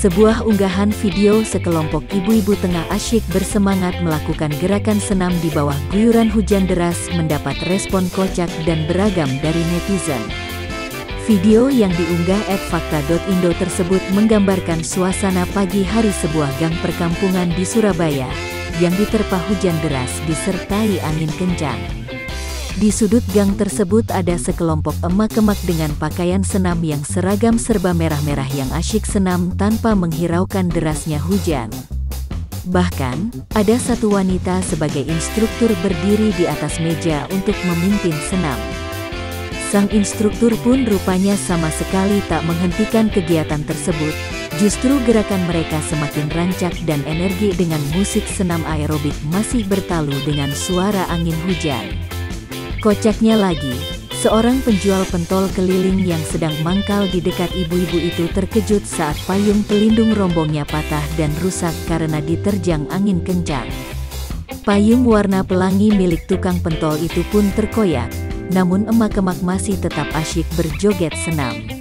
Sebuah unggahan video sekelompok ibu-ibu tengah asyik bersemangat melakukan gerakan senam di bawah guyuran hujan deras mendapat respon kocak dan beragam dari netizen. Video yang diunggah @fakta.indo tersebut menggambarkan suasana pagi hari sebuah gang perkampungan di Surabaya, yang diterpa hujan deras disertai angin kencang. Di sudut gang tersebut ada sekelompok emak-emak dengan pakaian senam yang seragam serba merah-merah yang asyik senam tanpa menghiraukan derasnya hujan. Bahkan, ada satu wanita sebagai instruktur berdiri di atas meja untuk memimpin senam. Sang instruktur pun rupanya sama sekali tak menghentikan kegiatan tersebut, justru gerakan mereka semakin rancak dan energi dengan musik senam aerobik masih bertalu dengan suara angin hujan. Kocaknya lagi, seorang penjual pentol keliling yang sedang mangkal di dekat ibu-ibu itu terkejut saat payung pelindung rombongnya patah dan rusak karena diterjang angin kencang. Payung warna pelangi milik tukang pentol itu pun terkoyak, namun emak-emak masih tetap asyik berjoget senam.